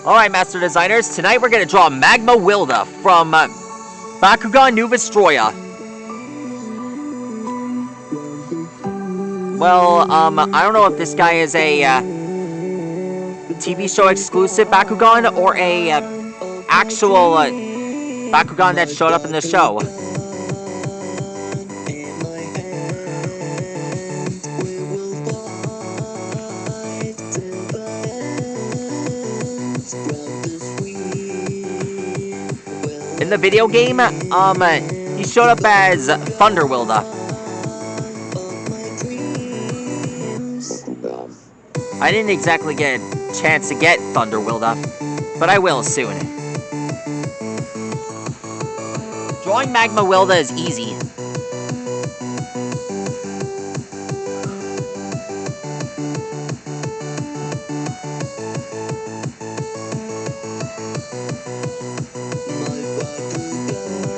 Alright, Master Designers, tonight we're gonna draw Magma WILDA from Bakugan New Vestroya. Well, I don't know if this guy is a TV show exclusive Bakugan or a actual Bakugan that showed up in the show. In the video game, he showed up as Thunder WILDA. I didn't exactly get a chance to get Thunder WILDA, but I will soon. Drawing Magma WILDA is easy.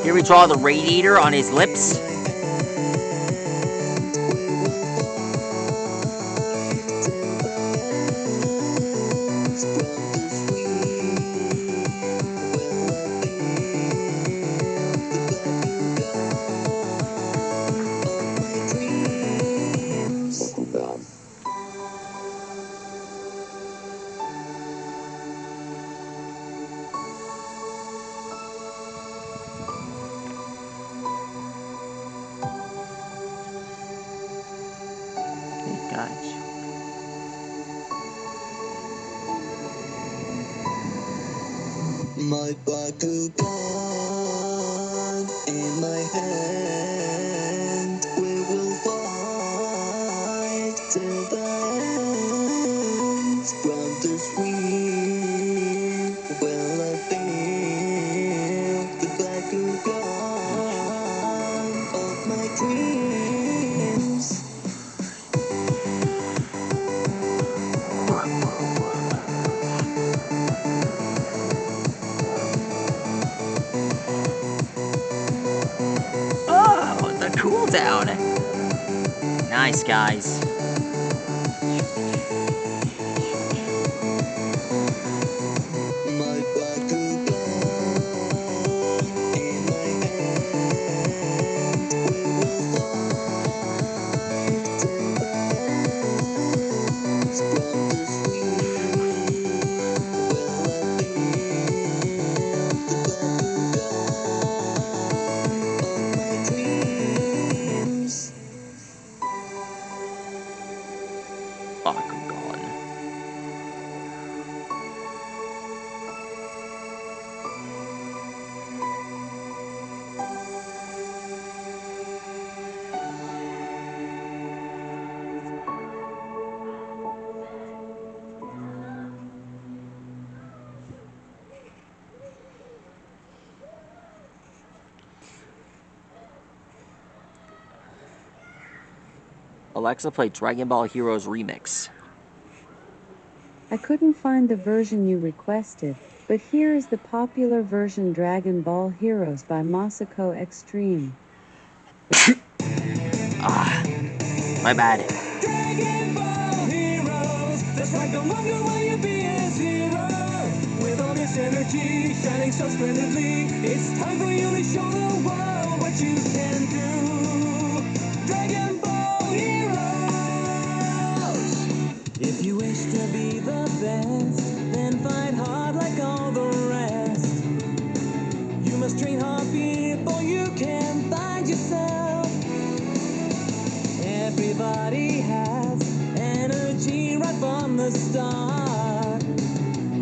Here we draw the radiator on his lips. My Bakugan in my hand, we will fight till the end. From this we will build the Bakugan of my dreams. Cooldown. Nice, guys. My Bakugan in my hand, we will fight till the end. From this we will build the Bakugan of my dreams. Bakugan. Alexa, play Dragon Ball Heroes Remix. I couldn't find the version you requested, but here is the popular version Dragon Ball Heroes by Masako Extreme. My bad. Dragon Ball Heroes, that's like no longer will you be as hero. With all this energy shining so splendidly, it's time for you to show the world what you can do. Dragon Ball Heroes. If you wish to be the best, then fight hard like all the rest. You must train hard before you can find yourself. Everybody has energy right from the start.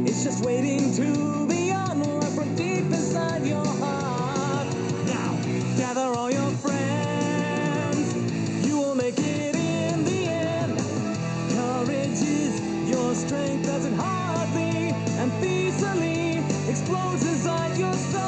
It's just waiting to be unlocked from deep inside your heart. Now, gather all your friends. You will make it in the end. Courage is your strength as it hardly and easily explodes inside your soul.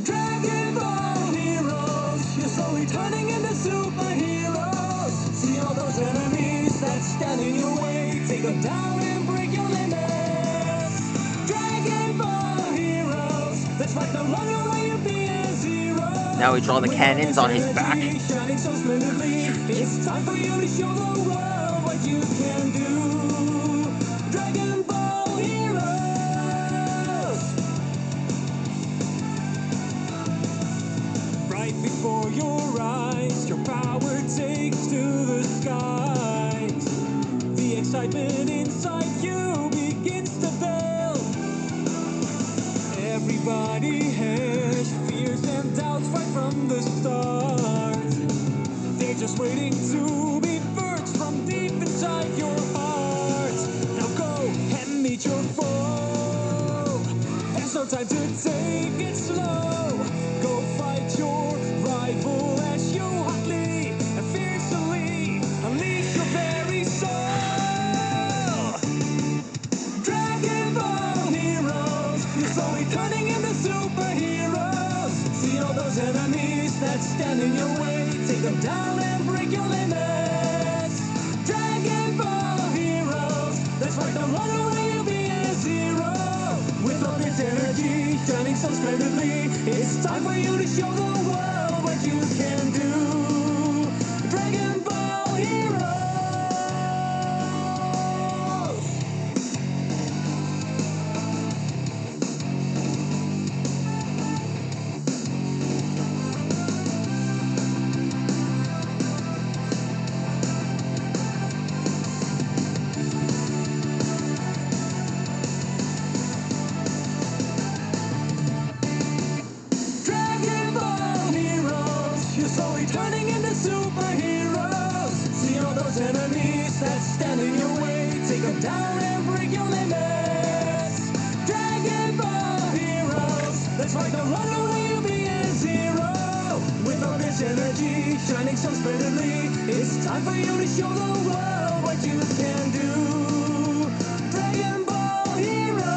Dragon Ball Heroes, you're slowly turning into superheroes. See all those enemies that stand in your way, take them down and break your limits. Dragon Ball Heroes, that's like no longer will you be a zero. Now we draw the cannons on his back. Shining so splendidly, it's time for you to show the world what you can do. Dragon to be birds from deep inside your heart. Now go and meet your foe. There's no time to take it slow. Go fight your rival as you hotly and fiercely unleash your very soul. Dragon Ball heroes, you're slowly turning into superheroes. See all those enemies that stand in your way, take them down and break your limits. Dragon Ball heroes, that's right, don't run away, you'll be a zero. With all this energy shining so splendidly, it's time for you to show the world what you can do. Dragon Ball heroes. Dragon Ball heroes, you're slowly turning into superheroes. See all those enemies that stand in your way, take them down and break your limits. Dragon Ball heroes, that's right, don't run away, you'll be a zero. With all this energy shining so splendidly, it's time for you to show the world what you can do. Dragon Ball heroes.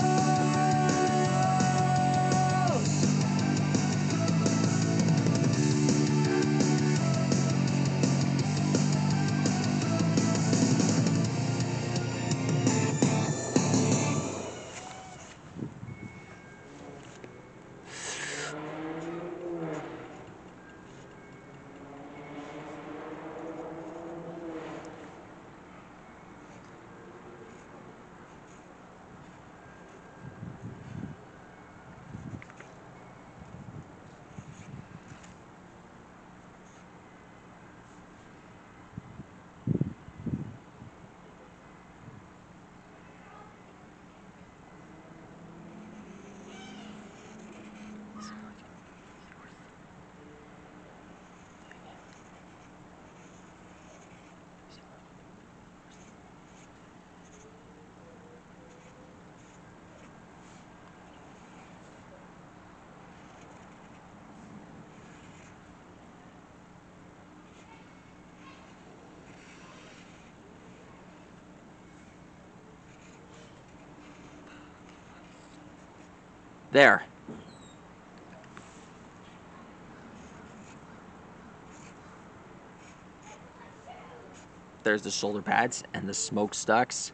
There. There's the shoulder pads and the smokestacks.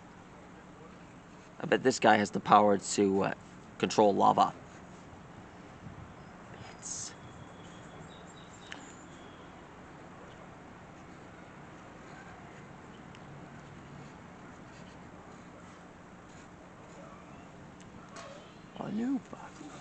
I bet this guy has the power to control lava. It's... a new Bakugan.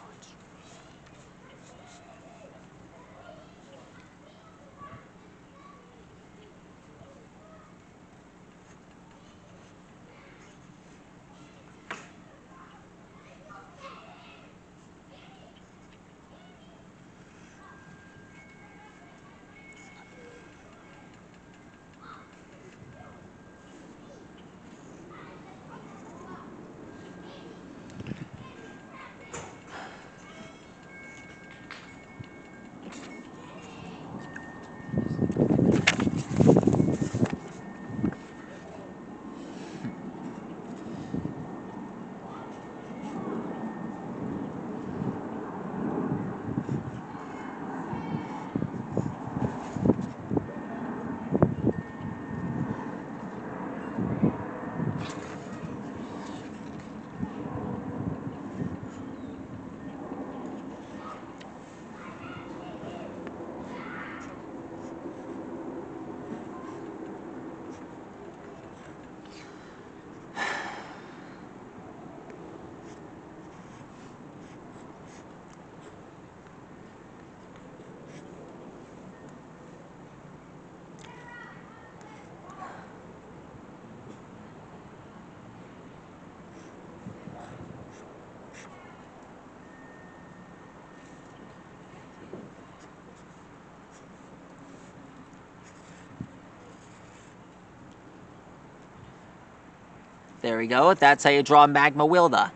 There we go. That's how you draw Magma Wilda.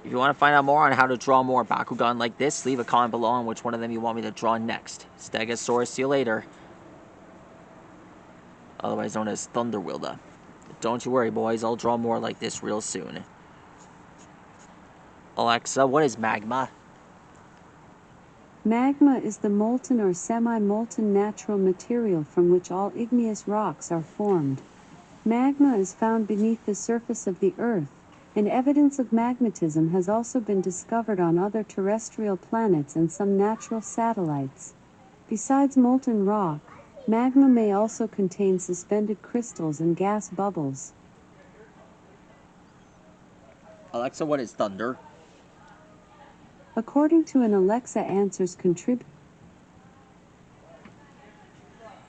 If you want to find out more on how to draw more Bakugan like this, leave a comment below on which one of them you want me to draw next. Stegosaurus, see you later. Otherwise known as Thunder Wilda. Don't you worry, boys. I'll draw more like this real soon. Alexa, what is magma? Magma is the molten or semi-molten natural material from which all igneous rocks are formed. Magma is found beneath the surface of the Earth, and evidence of magmatism has also been discovered on other terrestrial planets and some natural satellites. Besides molten rock, magma may also contain suspended crystals and gas bubbles. Alexa, what is thunder? According to an Alexa Answers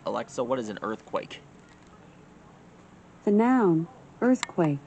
Alexa, what is an earthquake? the noun, earthquake,